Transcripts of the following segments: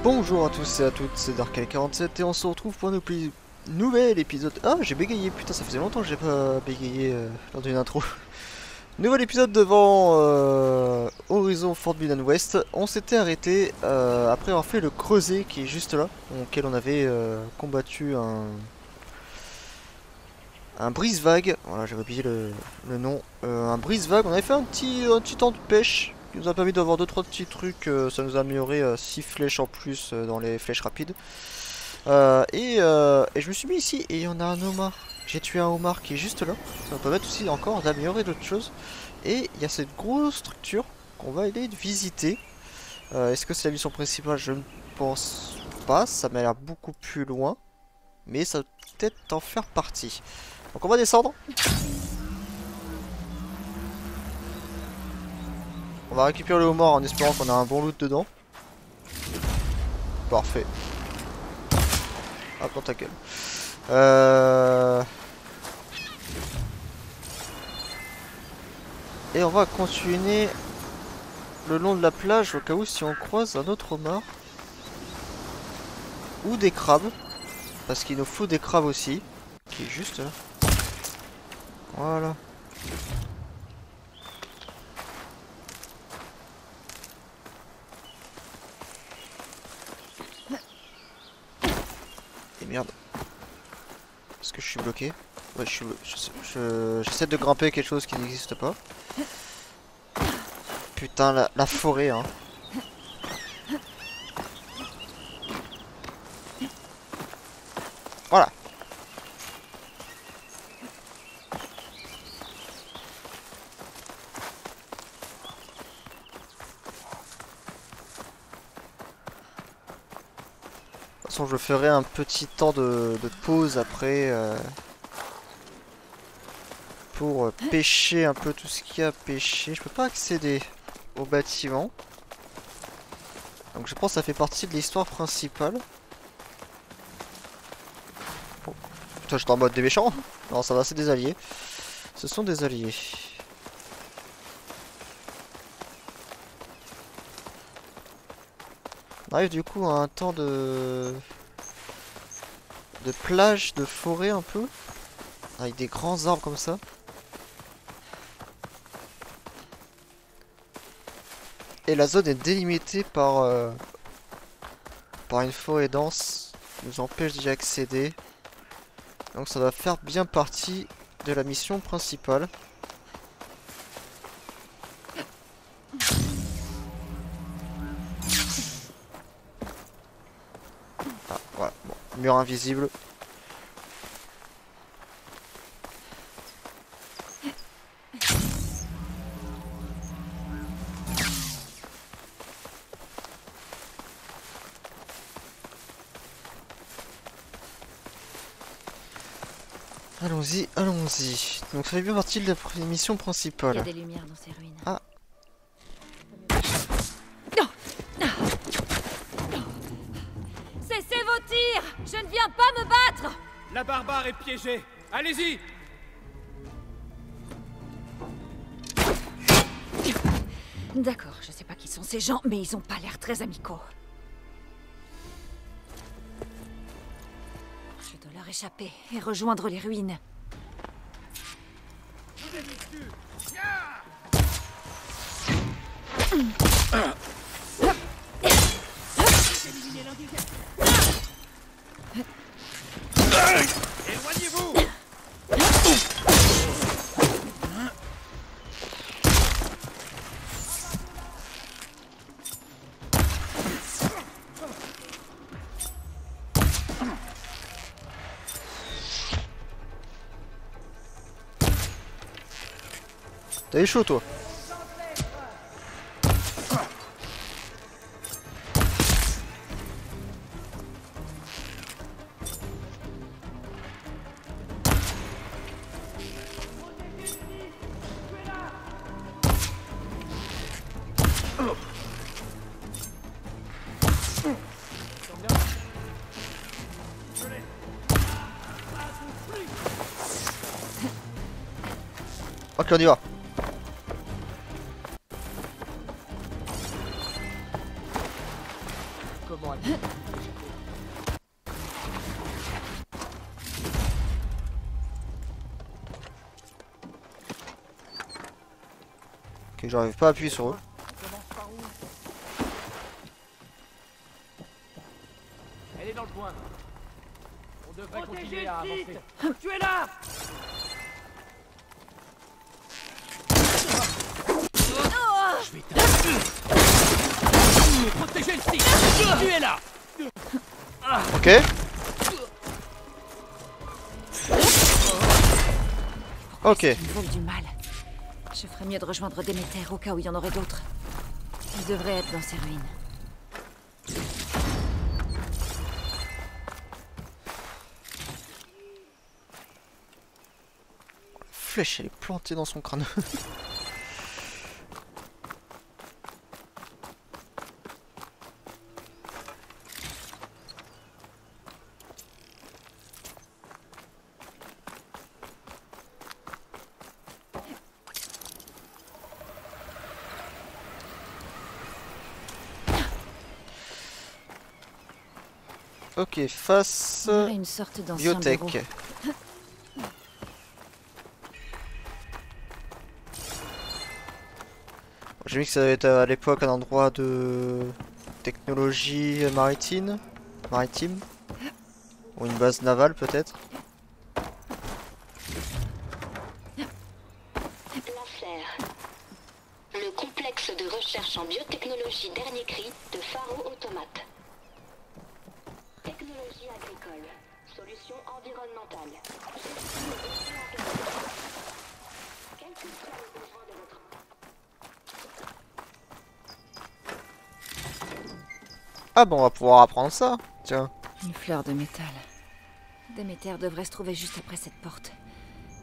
Bonjour à tous et à toutes, c'est Dark47 et on se retrouve pour un nouvel épisode. Ah, j'ai bégayé, putain, ça faisait longtemps que j'ai pas bégayé lors d'une intro. Nouvel épisode devant Horizon Forbidden West. On s'était arrêté après avoir fait le creuset qui est juste là, auquel on avait combattu un brise-vague. Voilà, j'avais oublié le nom. Un brise-vague, on avait fait un petit temps de pêche qui nous a permis d'avoir 2-3 petits trucs. Ça nous a amélioré 6 flèches en plus dans les flèches rapides. Et je me suis mis ici et il y en a un homard. J'ai tué un homard qui est juste là. Ça va permettre aussi encore d'améliorer d'autres choses. Et il y a cette grosse structure qu'on va aller visiter. Est-ce que c'est la mission principale? Je ne pense pas. Ça m'a l'air beaucoup plus loin. Mais ça va peut-être en faire partie. Donc on va descendre. On va récupérer le homard en espérant qu'on a un bon loot dedans. Parfait. Hop dans ta gueule. Et on va continuer le long de la plage au cas où si on croise un autre homard. Ou des crabes. Parce qu'il nous faut des crabes aussi. Qui est juste là. Voilà. Et merde. Est-ce que je suis bloqué? Ouais, j'essaie de grimper quelque chose qui n'existe pas. Putain, la forêt, hein. Voilà. De toute façon, je ferai un petit temps de pause après pour pêcher un peu tout ce qu'il y a à pêcher. Je peux pas accéder au bâtiment. Donc je pense que ça fait partie de l'histoire principale. Oh. Putain, j'étais en mode des méchants. Non, ça va, c'est des alliés. Ce sont des alliés. On arrive du coup à un temps de plage, de forêt un peu. Avec des grands arbres comme ça. Et la zone est délimitée par une forêt dense qui nous empêche d'y accéder. Donc ça va faire bien partie de la mission principale. Ah voilà, bon, mur invisible. Allons-y, allons-y. Donc ça fait bien partie de la mission principale. Il y a des lumières dans ces ruines. Ah. Cessez vos tirs! Je ne viens pas me battre! La barbare est piégée. Allez-y! D'accord, je sais pas qui sont ces gens, mais ils ont pas l'air très amicaux. Je dois leur échapper et rejoindre les ruines. Éloignez-vous! T'as eu chaud toi? Ok, on y va. comment Ok, j'arrive pas à appuyer sur eux. on commence par où? Elle est dans le coin. On devrait continuer à avancer. Tu es là! Je vais protéger le site! Tu es là! Ok. Ok. Ils veulent du mal. Je ferais mieux de rejoindre Déméter au cas où il y en aurait d'autres. Ils devraient être dans ces ruines. La flèche, elle est plantée dans son crâne. Ok, face On dirait une sorte d'ancien biotech. bureau. J'ai vu que ça devait être à l'époque un endroit de technologie maritime. Ou une base navale peut-être. L'affaire. Le complexe de recherche en biotechnologie dernier cri de Faro Automate. Technologie agricole. Solution environnementale. Gestion des déchets organiques. Quel que soit le besoin de votre... Ah bon, on va pouvoir apprendre ça. Tiens. Une fleur de métal. Déméter devrait se trouver juste après cette porte.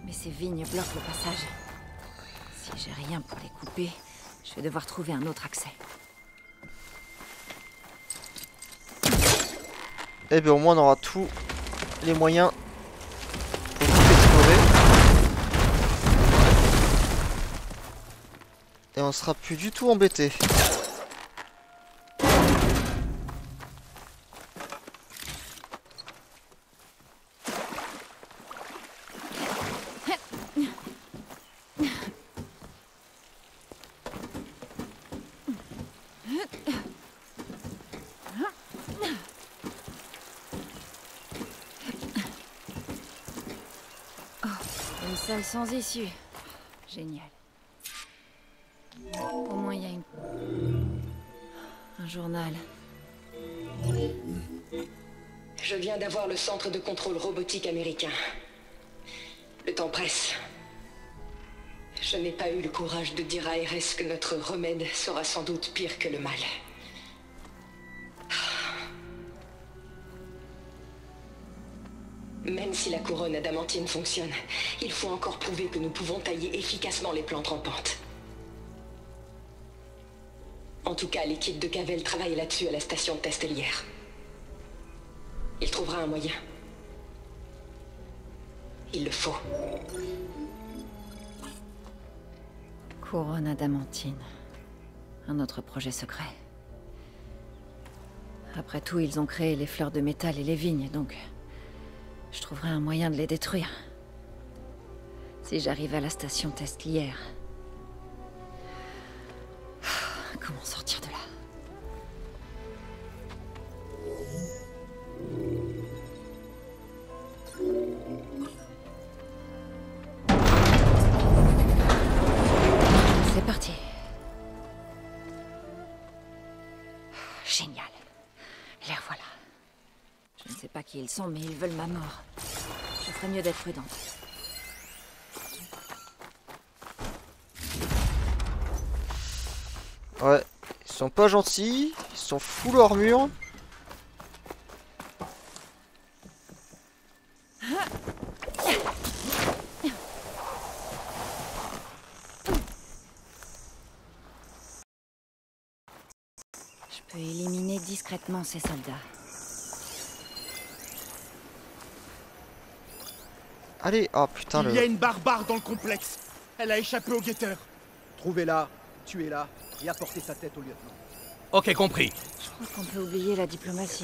Mais ces vignes bloquent le passage. Si j'ai rien pour les couper, je vais devoir trouver un autre accès. Eh bien au moins on aura tous les moyens pour tout explorer. Et on sera plus du tout embêté. Une salle sans issue. Génial. Au moins, il y a un journal. Je viens d'avoir le centre de contrôle robotique américain. Le temps presse. Je n'ai pas eu le courage de dire à RS que notre remède sera sans doute pire que le mal. Même si la couronne adamantine fonctionne, il faut encore prouver que nous pouvons tailler efficacement les plantes rampantes. En tout cas, l'équipe de Cavell travaille là-dessus à la station de test hier. Il trouvera un moyen. Il le faut. Couronne adamantine. Un autre projet secret. Après tout, ils ont créé les fleurs de métal et les vignes, donc... je trouverai un moyen de les détruire. Si j'arrive à la station test hier. Comment sortir de là? C'est parti. Génial. Les revoilà. Je ne sais pas qui ils sont, mais ils veulent ma mort. Je ferais mieux d'être prudente. Ouais, ils sont pas gentils, ils sont full armure. Je peux éliminer discrètement ces soldats. Allez, oh putain Il y a le... une barbare dans le complexe. Elle a échappé aux guetteurs. Trouvez-la, tuez-la et apportez sa tête au lieutenant. Ok, compris. Je crois qu'on peut oublier la diplomatie.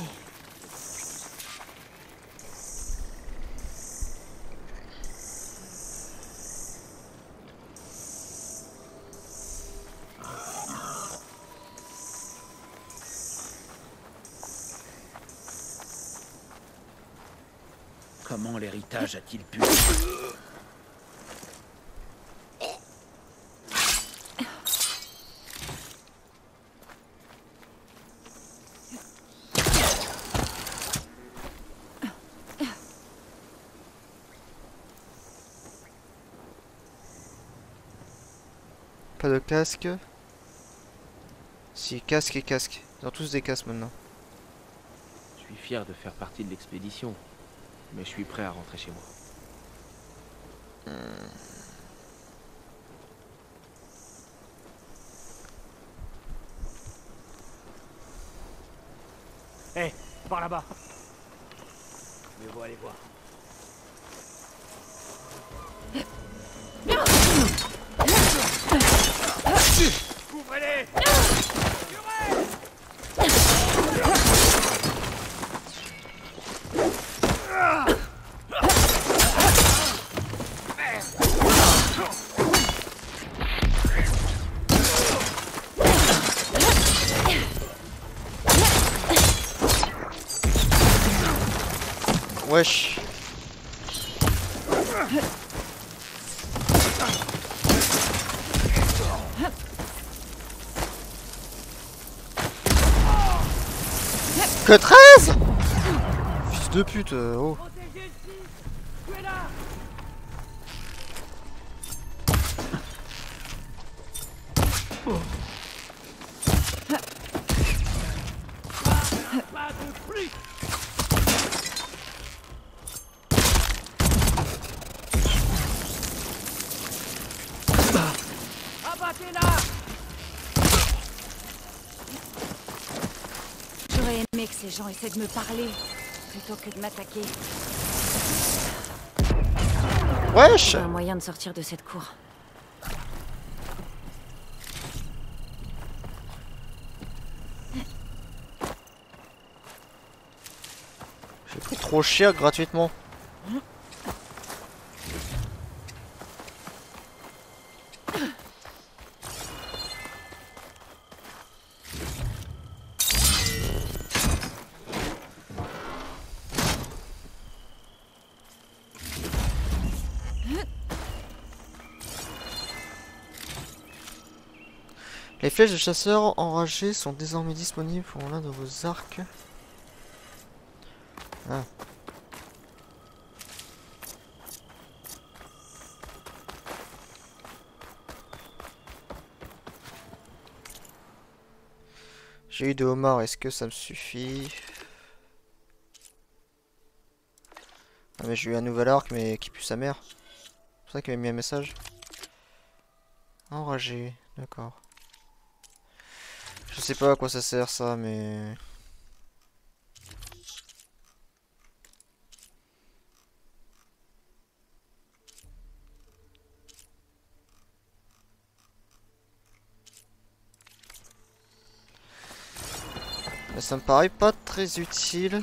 Comment l'héritage a-t-il pu... Pas de casque. Si, casque et casque. Ils ont tous des casques maintenant. Je suis fier de faire partie de l'expédition, mais je suis prêt à rentrer chez moi. Hé, par là-bas. Mieux vaut aller voir. Couvrez-les! Wesh. Que 13! Fils de pute, oh. Pas de pluie! Abattez-la! J'aurais aimé que ces gens essaient de me parler, plutôt que de m'attaquer. Wesh! J'ai un moyen de sortir de cette cour. J'ai pris trop cher gratuitement. Les flèches de chasseurs enragés sont désormais disponibles pour l'un de vos arcs. Ah. J'ai eu des homards, est-ce que ça me suffit? Ah mais j'ai eu un nouvel arc mais qui pue sa mère. C'est pour ça qu'il m'a mis un message. Enragé, d'accord. Je sais pas à quoi ça sert ça mais... Mais ça me paraît pas très utile.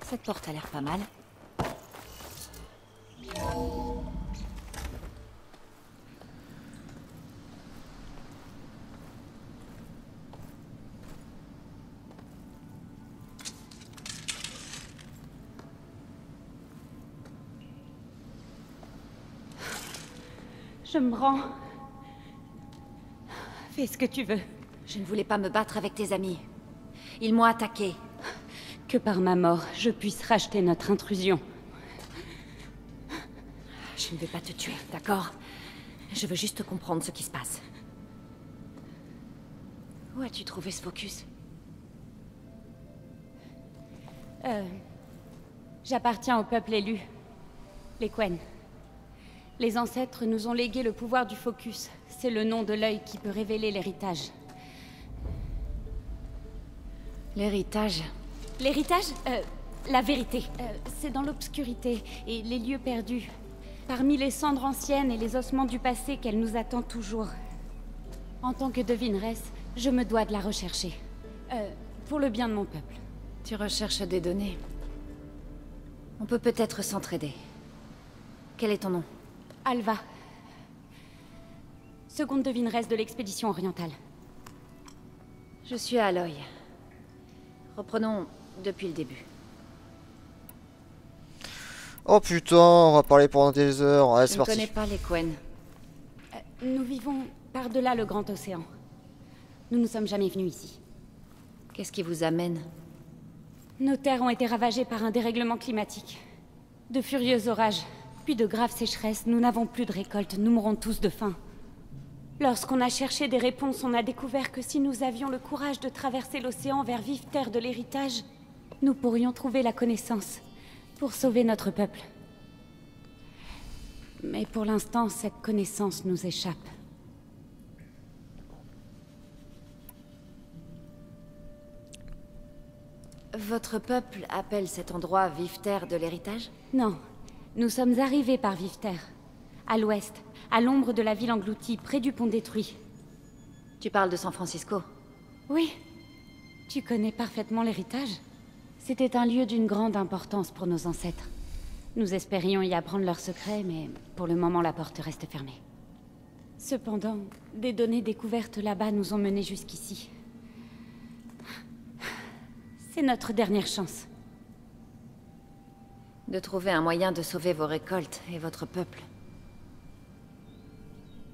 Cette porte a l'air pas mal. Je me rends. Fais ce que tu veux. Je ne voulais pas me battre avec tes amis. Ils m'ont attaqué. Que par ma mort, je puisse racheter notre intrusion. Je ne vais pas te tuer, d'accord? Je veux juste comprendre ce qui se passe. Où as-tu trouvé ce focus? J'appartiens au peuple élu. Les Quen. Les ancêtres nous ont légué le pouvoir du focus. C'est le nom de l'œil qui peut révéler l'héritage. L'héritage? L'héritage La vérité. C'est dans l'obscurité et les lieux perdus. Parmi les cendres anciennes et les ossements du passé qu'elle nous attend toujours. En tant que devineresse, je me dois de la rechercher. Pour le bien de mon peuple. Tu recherches des données. On peut peut-être s'entraider. Quel est ton nom? Alva. Seconde devineresse de l'expédition orientale. Je suis Aloy. Reprenons depuis le début. Oh putain, on va parler pendant des heures. Allez, Je c'est ne parti. connais pas les Quen. Nous vivons par-delà le grand océan. Nous ne sommes jamais venus ici. Qu'est-ce qui vous amène? Nos terres ont été ravagées par un dérèglement climatique. De furieux orages, puis de graves sécheresses. Nous n'avons plus de récolte, nous mourrons tous de faim. Lorsqu'on a cherché des réponses, on a découvert que si nous avions le courage de traverser l'océan vers vive terre de l'héritage, nous pourrions trouver la connaissance pour sauver notre peuple. Mais pour l'instant, cette connaissance nous échappe. Votre peuple appelle cet endroit vive terre de l'héritage? Non, nous sommes arrivés par vive terre, à l'ouest, à l'ombre de la ville engloutie, près du pont détruit. Tu parles de San Francisco? Oui, tu connais parfaitement l'héritage. C'était un lieu d'une grande importance pour nos ancêtres. Nous espérions y apprendre leurs secrets, mais pour le moment la porte reste fermée. Cependant, des données découvertes là-bas nous ont menés jusqu'ici. C'est notre dernière chance. De trouver un moyen de sauver vos récoltes et votre peuple.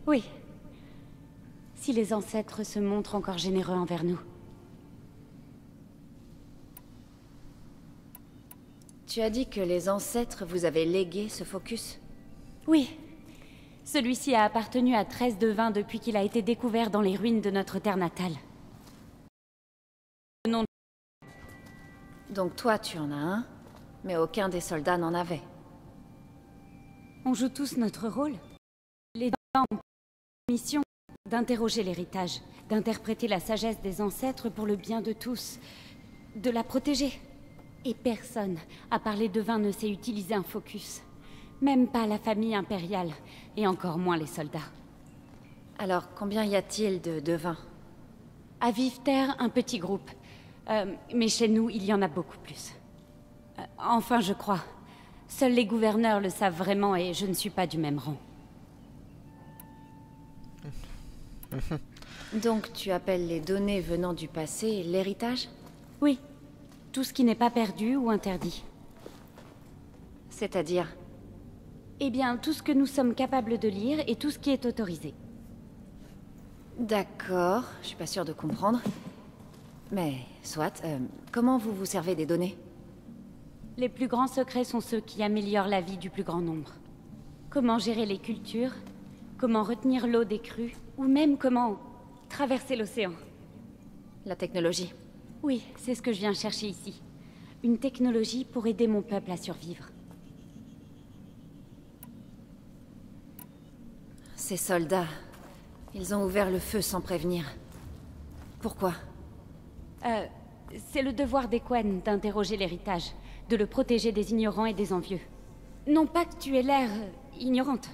Oui. Si les ancêtres se montrent encore généreux envers nous. Tu as dit que les ancêtres vous avaient légué ce focus? Oui. Celui-ci a appartenu à 13 devins depuis qu'il a été découvert dans les ruines de notre terre natale. Non. Donc toi, tu en as un, mais aucun des soldats n'en avait. On joue tous notre rôle. Les devins ont pour mission d'interroger l'héritage, d'interpréter la sagesse des ancêtres pour le bien de tous, de la protéger. Et personne, à part les devins, ne sait utiliser un focus. Même pas la famille impériale, et encore moins les soldats. Alors, combien y a-t-il de devins? À vive terre, un petit groupe. Mais chez nous, il y en a beaucoup plus. Enfin, je crois. Seuls les gouverneurs le savent vraiment, et je ne suis pas du même rang. Donc, tu appelles les données venant du passé l'héritage? Oui. Tout ce qui n'est pas perdu ou interdit. C'est-à-dire? Eh bien, tout ce que nous sommes capables de lire et tout ce qui est autorisé. D'accord, je suis pas sûre de comprendre. Mais, soit, comment vous vous servez des données? Les plus grands secrets sont ceux qui améliorent la vie du plus grand nombre. Comment gérer les cultures, comment retenir l'eau des crues, ou même comment traverser l'océan. La technologie. Oui, c'est ce que je viens chercher ici. Une technologie pour aider mon peuple à survivre. Ces soldats, ils ont ouvert le feu sans prévenir. Pourquoi? C'est le devoir des Quen d'interroger l'héritage, de le protéger des ignorants et des envieux. Non pas que tu aies l'air ignorante.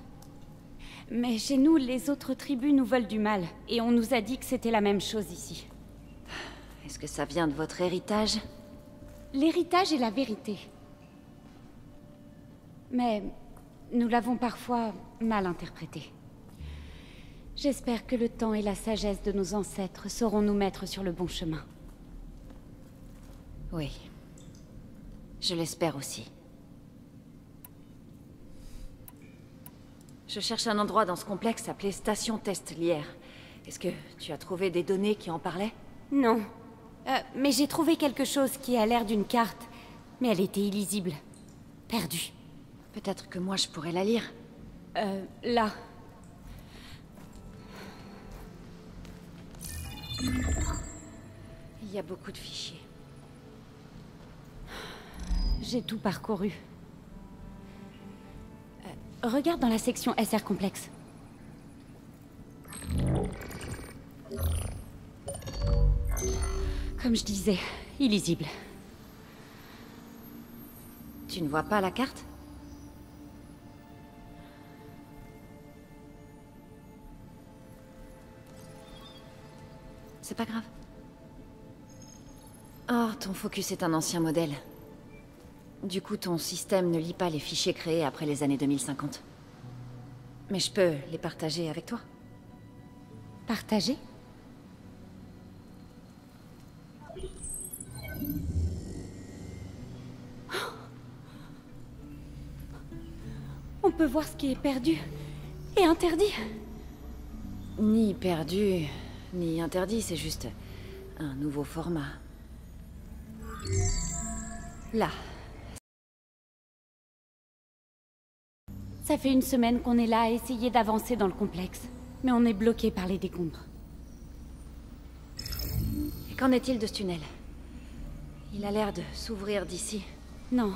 Mais chez nous, les autres tribus nous veulent du mal, et on nous a dit que c'était la même chose ici. Est-ce que ça vient de votre héritage? L'héritage est la vérité. Mais nous l'avons parfois mal interprété. J'espère que le temps et la sagesse de nos ancêtres sauront nous mettre sur le bon chemin. Oui. Je l'espère aussi. Je cherche un endroit dans ce complexe appelé Station Test Lier. Est-ce que tu as trouvé des données qui en parlaient? Non. Mais j'ai trouvé quelque chose qui a l'air d'une carte. Mais elle était illisible. Perdue. Peut-être que moi je pourrais la lire. Là. Il y a beaucoup de fichiers. J'ai tout parcouru. Regarde dans la section SR complexe. Comme je disais, illisible. Tu ne vois pas la carte? C'est pas grave. Oh, ton focus est un ancien modèle. Du coup, ton système ne lit pas les fichiers créés après les années 2050. Mais je peux les partager avec toi. Partager? On peut voir ce qui est perdu et interdit. Ni perdu, ni interdit, c'est juste un nouveau format. Là. Ça fait une semaine qu'on est là à essayer d'avancer dans le complexe. Mais on est bloqué par les décombres. Et qu'en est-il de ce tunnel? Il a l'air de s'ouvrir d'ici. Non.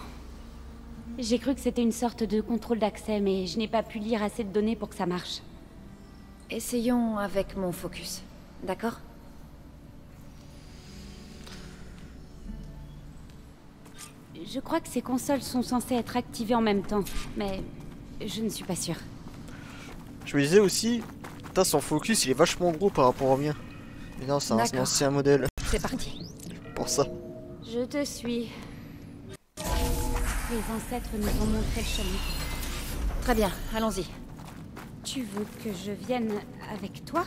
J'ai cru que c'était une sorte de contrôle d'accès, mais je n'ai pas pu lire assez de données pour que ça marche. Essayons avec mon focus, d'accord? Je crois que ces consoles sont censées être activées en même temps, mais je ne suis pas sûre. Je me disais aussi, putain, son focus il est vachement gros par rapport au mien. Mais non, c'est un D'accord. ancien modèle. C'est parti. Pour ça. Je te suis. Les ancêtres nous ont montré le chemin. Très bien, allons-y. Tu veux que je vienne avec toi?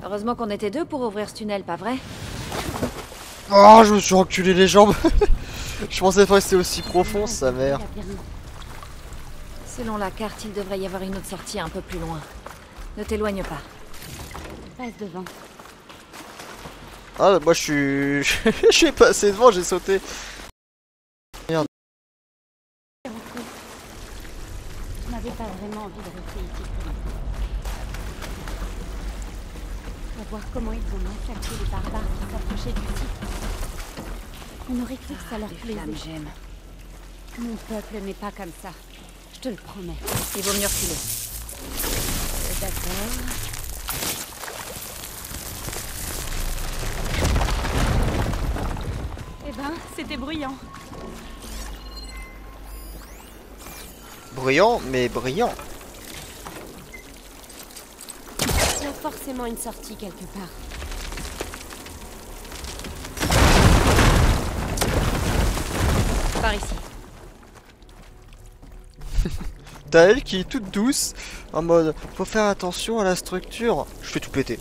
Heureusement qu'on était deux pour ouvrir ce tunnel, pas vrai? Oh, je me suis reculé les jambes. Je pensais pas que c'était aussi profond, sa mère. Selon la carte, il devrait y avoir une autre sortie un peu plus loin. Ne t'éloigne pas. Passe devant. Ah, moi je suis. Je suis passé devant, j'ai sauté. Merde. Je n'avais pas vraiment envie de rester ici. On va voir comment ils ont massacré les barbares qui s'approchaient du site. On aurait cru que ça leur Les plaisait. flammes, j'aime. Mon peuple n'est pas comme ça. Je te le promets. Il vaut mieux reculer. D'accord. Eh ben, c'était bruyant. Bruyant, mais brillant. Il y a forcément une sortie quelque part. Par ici. T'as elle qui est toute douce, en mode faut faire attention à la structure. Je fais tout péter.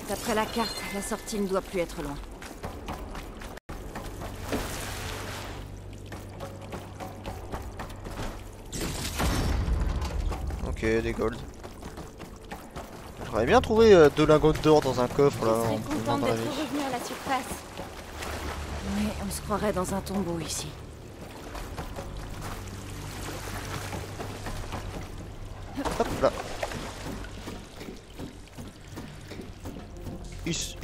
D'après la carte, la sortie ne doit plus être loin. Ok, des golds. J'aurais bien trouvé 2 lingots d'or dans un coffre là. Je serais en contente dans la d'être vie. revenue à la surface. Mais on se croirait dans un tombeau ici. Hop là. Us.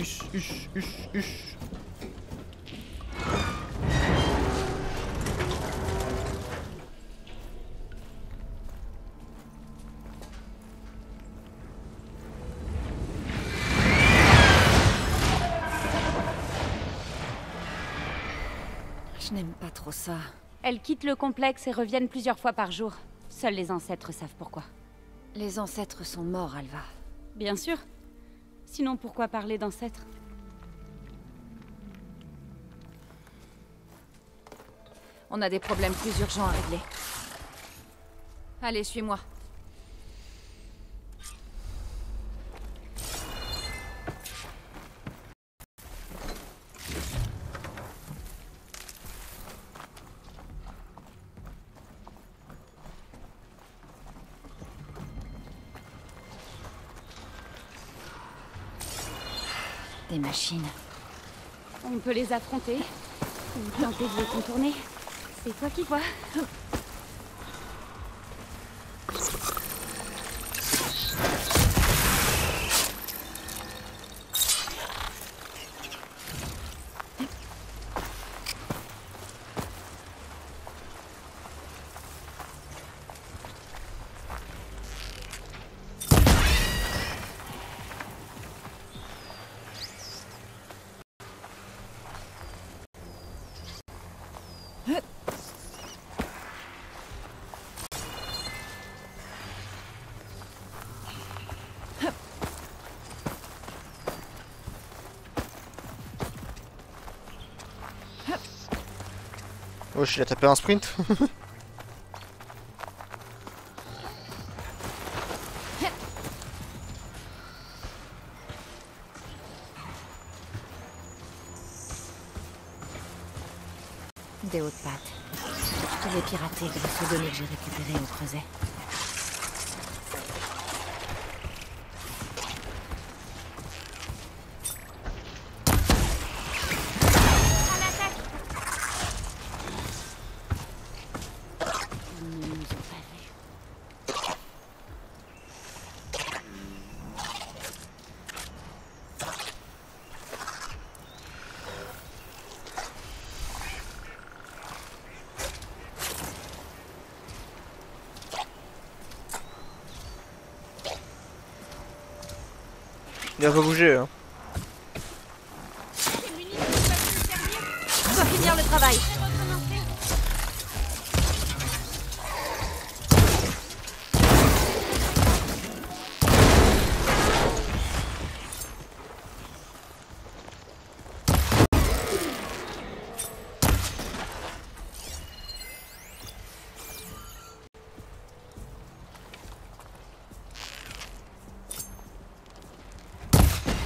Je n'aime pas trop ça. Elles quittent le complexe et reviennent plusieurs fois par jour. Seuls les ancêtres savent pourquoi. Les ancêtres sont morts, Alva. Bien sûr. Sinon, pourquoi parler d'ancêtres? On a des problèmes plus urgents à régler. Allez, suis-moi. Des machines. On peut les affronter ou tenter de les contourner. C'est toi qui vois. Oh, il a tapé un sprint. Des hautes pattes. Je te les pirater grâce aux données que j'ai récupérées au creuset. Il va pas bouger, hein. On va finir le travail.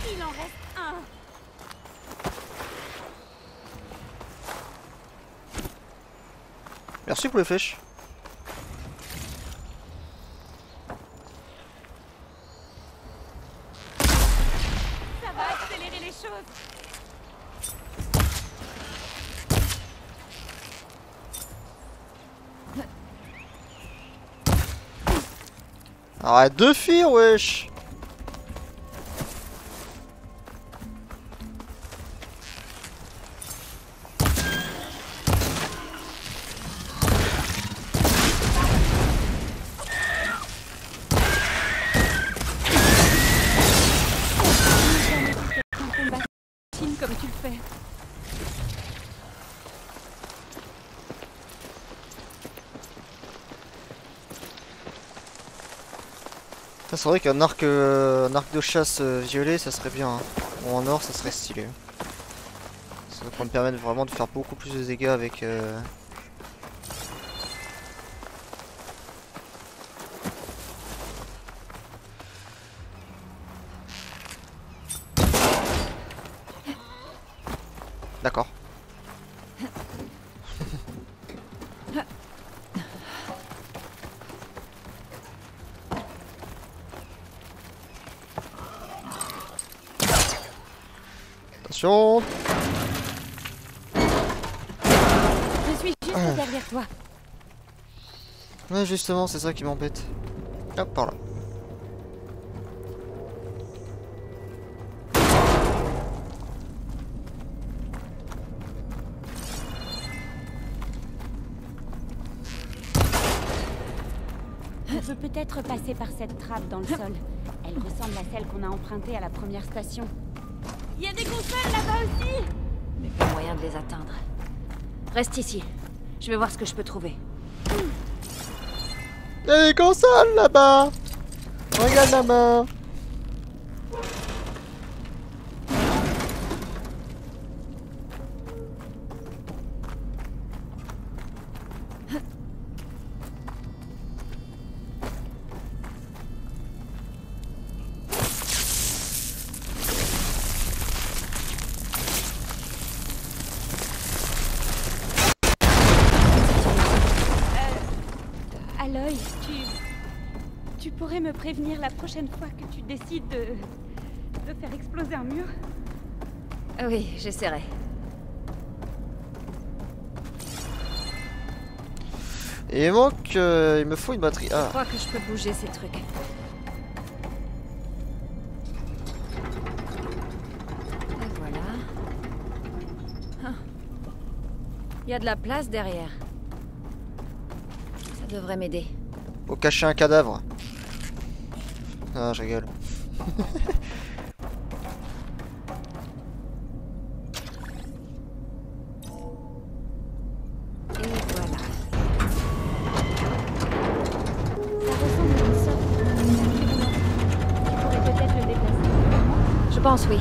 Il en reste un. Merci pour les flèches. Ça va accélérer les choses. Arrête de fuir, wesh. Comme tu le fais. C'est vrai qu'un arc, de chasse violet, ça serait bien. Hein. Ou en or, ça serait stylé. Ça pourrait me permettre vraiment de faire beaucoup plus de dégâts avec. D'accord. Attention. Je suis juste derrière toi. Ouais, justement, c'est ça qui m'embête. Hop, par là. On peut peut-être passer par cette trappe dans le sol. Elle ressemble à celle qu'on a empruntée à la première station. Il y a des consoles là-bas aussi. Mais pas moyen de les atteindre. Reste ici. Je vais voir ce que je peux trouver. Il y a des consoles là-bas. Regarde la main. Aloy, tu pourrais me prévenir la prochaine fois que tu décides de faire exploser un mur? Oui, j'essaierai. Et il manque, il me faut une batterie. Je Ah, crois que je peux bouger ces trucs. Et voilà. Ah. Il y a de la place derrière. Ça devrait m'aider. faut cacher un cadavre. Ah, je rigole. pense, oui.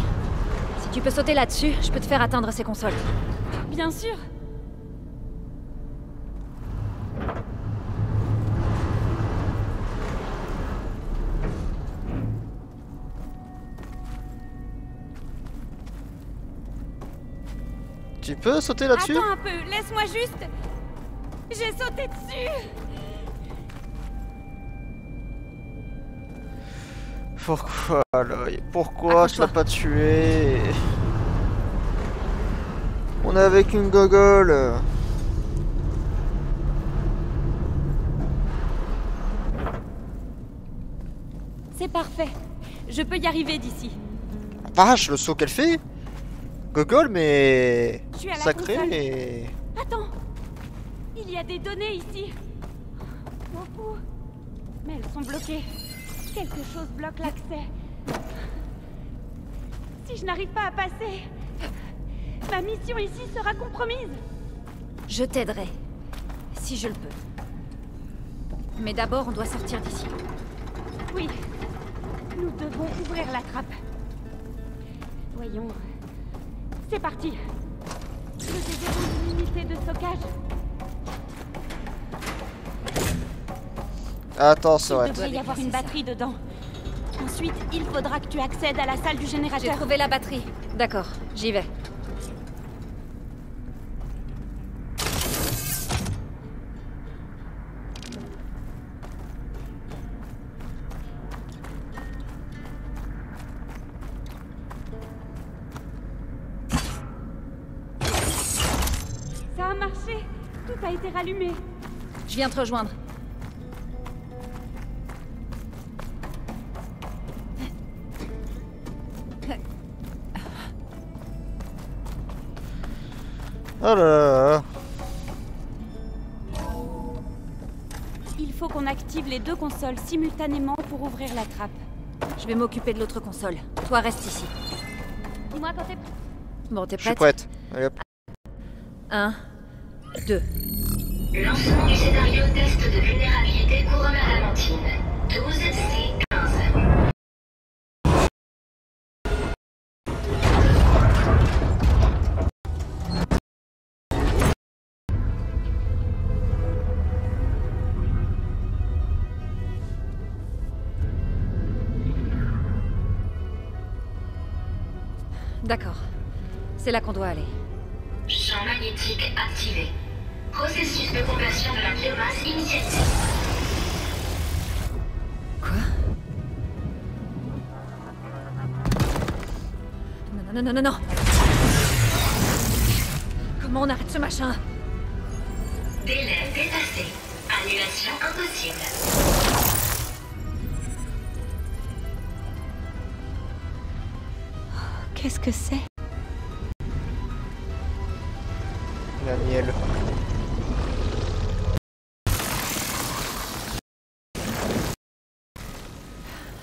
Si tu peux sauter là-dessus, je peux te faire atteindre ces consoles. Bien sûr. Tu peux sauter là-dessus? Attends un peu, laisse-moi juste. J'ai sauté dessus. Pourquoi, Aloy? Pourquoi tu l'as pas tué? On est avec une gogole. C'est parfait. Je peux y arriver d'ici. Vache, le saut qu'elle fait! Gogole, mais... Je suis à la sacré console. et... Attends. Il y a des données ici. Beaucoup. Mais elles sont bloquées. Quelque chose bloque l'accès. Si je n'arrive pas à passer, ma mission ici sera compromise. Je t'aiderai. Si je le peux. Mais d'abord, on doit sortir d'ici. Oui. Nous devons ouvrir la trappe. Voyons. C'est parti. Je déverrouille l'unité de stockage. Attends, c'est vrai. Il devrait y avoir une batterie dedans. Ensuite, il faudra que tu accèdes à la salle du J'ai générateur. trouvé la batterie. D'accord, j'y vais. Ça a marché. Tout a été rallumé. Je viens te rejoindre. Oh là là. Il faut qu'on active les deux consoles simultanément pour ouvrir la trappe. Je vais m'occuper de l'autre console. Toi, reste ici. Dis-moi quand t'es prêt. Bon, t'es Je suis prête? prête. Allez, hop. 1, 2. Lancement du scénario test de vulnérabilité couronne adamantine. 12C15. D'accord. C'est là qu'on doit aller. Champ magnétique activé. Processus de conversion de la biomasse initialisé. Quoi? Non, non, non, non, non. Comment on arrête ce machin? Délai dépassé. Annulation impossible. Qu'est-ce que c'est? La miel.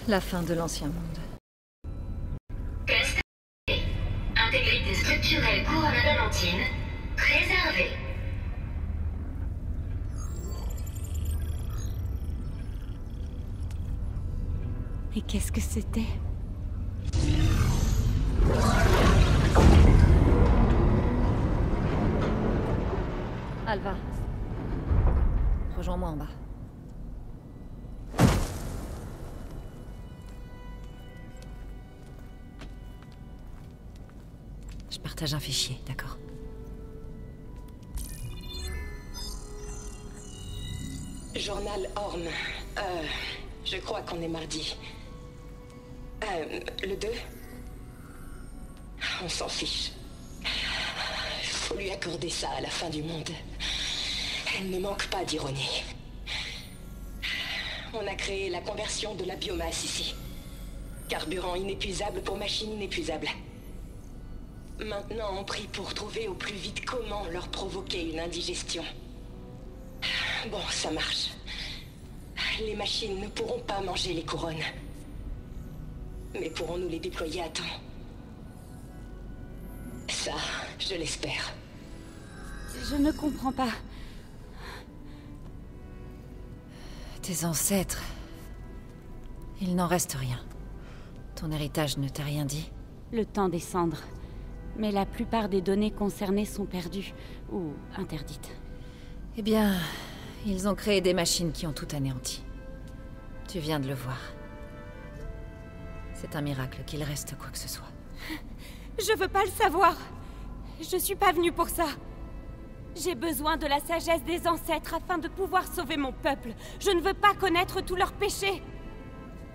La fin de l'ancien monde. Test. Intégrité structurelle couronne adamantine. Préservée. Et qu'est-ce que c'était? Alva. Rejoins-moi en bas. Je partage un fichier, d'accord? Journal Horn. Je crois qu'on est mardi. Le 2? On s'en fiche. Faut lui accorder ça à la fin du monde. Elle ne manque pas d'ironie. On a créé la conversion de la biomasse ici. Carburant inépuisable pour machine inépuisable. Maintenant, on prie pour trouver au plus vite comment leur provoquer une indigestion. Bon, ça marche. Les machines ne pourront pas manger les couronnes. Mais pourrons-nous les déployer à temps? Ça, je l'espère. Je ne comprends pas. Tes ancêtres... Il n'en reste rien. Ton héritage ne t'a rien dit? le temps des cendres. Mais la plupart des données concernées sont perdues, ou interdites. Eh bien, ils ont créé des machines qui ont tout anéanti. Tu viens de le voir. C'est un miracle qu'il reste quoi que ce soit. Je veux pas le savoir. Je suis pas venue pour ça. J'ai besoin de la sagesse des ancêtres afin de pouvoir sauver mon peuple. Je ne veux pas connaître tous leurs péchés.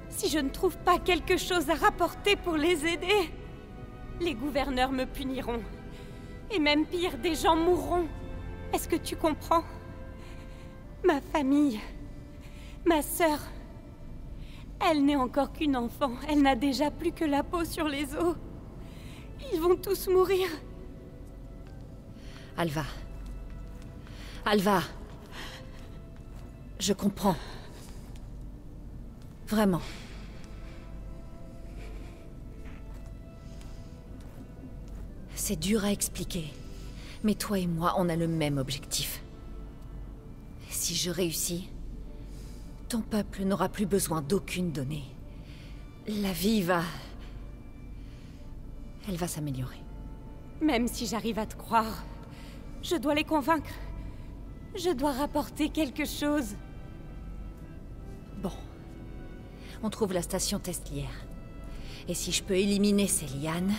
Si je ne trouve pas quelque chose à rapporter pour les aider, les gouverneurs me puniront. Et même pire, des gens mourront. Est-ce que tu comprends? Ma famille, ma sœur, elle n'est encore qu'une enfant. Elle n'a déjà plus que la peau sur les os. Ils vont tous mourir. Alva. Alva. Je comprends. Vraiment. C'est dur à expliquer. Mais toi et moi, on a le même objectif. Si je réussis, ton peuple n'aura plus besoin d'aucune donnée. La vie va... Elle va s'améliorer. Même si j'arrive à te croire, je dois les convaincre. Je dois rapporter quelque chose. Bon. On trouve la station Testlière. Et si je peux éliminer ces lianes,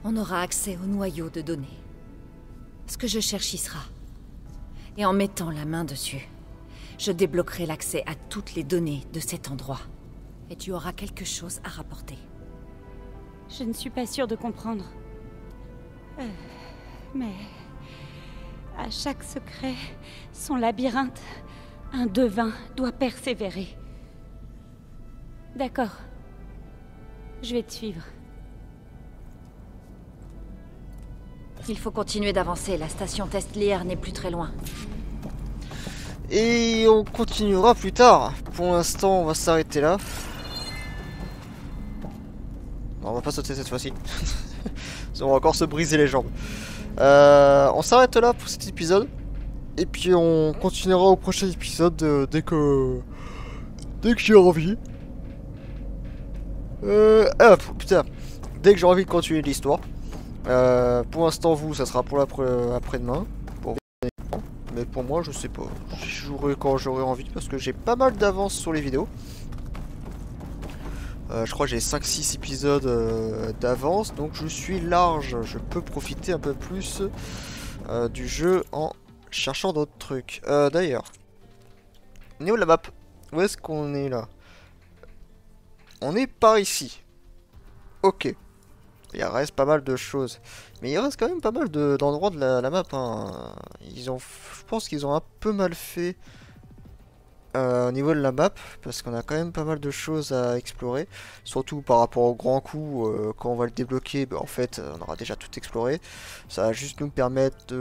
on aura accès au noyau de données. Ce que je cherche y sera. Et en mettant la main dessus, je débloquerai l'accès à toutes les données de cet endroit. Et tu auras quelque chose à rapporter. Je ne suis pas sûre de comprendre. Mais... à chaque secret, son labyrinthe, un devin doit persévérer. D'accord. Je vais te suivre. Il faut continuer d'avancer, la station Testlière n'est plus très loin. Et on continuera plus tard. Pour l'instant, on va s'arrêter là. Non, on va pas sauter cette fois-ci. On va encore se briser les jambes. On s'arrête là pour cet épisode. Et puis on continuera au prochain épisode dès que j'ai envie. Putain. Dès que j'ai envie de continuer l'histoire. Pour l'instant, vous, ça sera pour après-demain. Pour vous, mais pour moi, je sais pas. Je jouerai quand j'aurai envie parce que j'ai pas mal d'avance sur les vidéos. Je crois que j'ai 5-6 épisodes d'avance, donc je suis large. Je peux profiter un peu plus du jeu en cherchant d'autres trucs. D'ailleurs, on est où la map? Où est-ce qu'on est là? On est par ici. Ok. Il reste pas mal de choses. Mais il reste quand même pas mal d'endroits de la map. Hein. Je pense qu'ils ont un peu mal fait au niveau de la map. Parce qu'on a quand même pas mal de choses à explorer. Surtout par rapport au grand coup. Quand on va le débloquer, en fait, on aura déjà tout exploré. Ça va juste nous permettre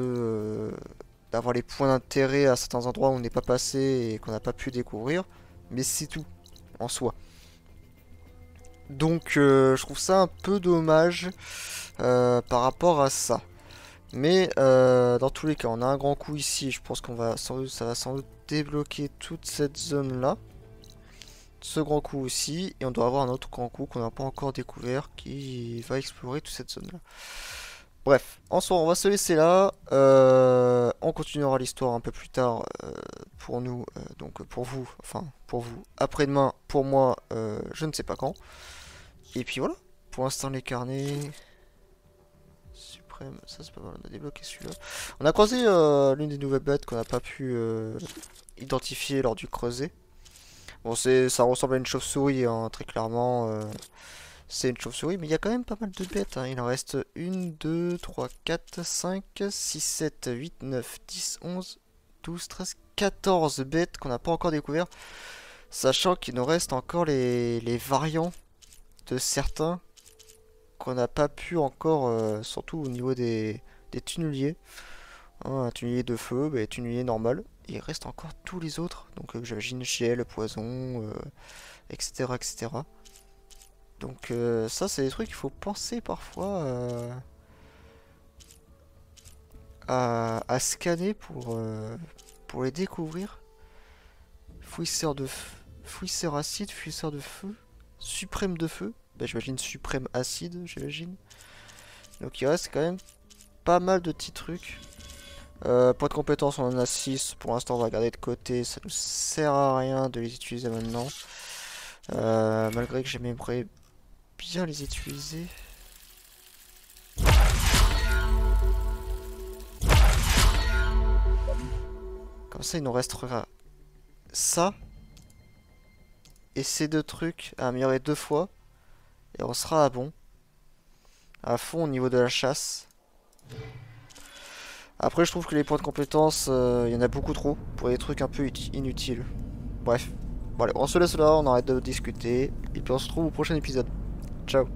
d'avoir les points d'intérêt à certains endroits où on n'est pas passé et qu'on n'a pas pu découvrir. Mais c'est tout en soi. Donc je trouve ça un peu dommage par rapport à ça. Mais dans tous les cas, on a un grand coup ici. Je pense qu'on va ça va sans doute débloquer toute cette zone là. Ce grand coup aussi. Et on doit avoir un autre grand coup qu'on n'a pas encore découvert qui va explorer toute cette zone là. Bref, en soi, on va se laisser là. On continuera l'histoire un peu plus tard pour nous. Donc pour vous, enfin pour vous, après-demain, pour moi, je ne sais pas quand. Et puis voilà, pour l'instant les carnets. Suprême, ça c'est pas mal, on a débloqué celui-là. On a croisé l'une des nouvelles bêtes qu'on n'a pas pu identifier lors du creuset. Bon, ça ressemble à une chauve-souris, hein, très clairement. C'est une chauve-souris, mais il y a quand même pas mal de bêtes. Hein. Il en reste 1, 2, 3, 4, 5, 6, 7, 8, 9, 10, 11, 12, 13, 14 bêtes qu'on n'a pas encore découvert. Sachant qu'il nous reste encore les variants de certains qu'on n'a pas pu encore, surtout au niveau des tunneliers. Hein, un tunnelier de feu, bah, tunnelier normal. Et il reste encore tous les autres. Donc j'imagine gel, poison, etc. etc. Donc ça c'est des trucs qu'il faut penser parfois à scanner pour les découvrir. Fouisseur de feu, fouisseur acide, fouisseur de feu, suprême de feu. Bah j'imagine suprême acide, j'imagine. Donc il reste quand même pas mal de petits trucs. Points de compétence, on en a 6. Pour l'instant, on va garder de côté. Ça nous sert à rien de les utiliser maintenant. Malgré que j'aimerais bien les utiliser. Comme ça, il nous restera ça. Et ces deux trucs à améliorer 2 fois. Et on sera à bon. À fond au niveau de la chasse. Après, je trouve que les points de compétence, il y en a beaucoup trop pour des trucs un peu inutiles. Bref. Bon, allez, on se laisse là, on arrête de discuter. Et puis on se retrouve au prochain épisode. Ciao.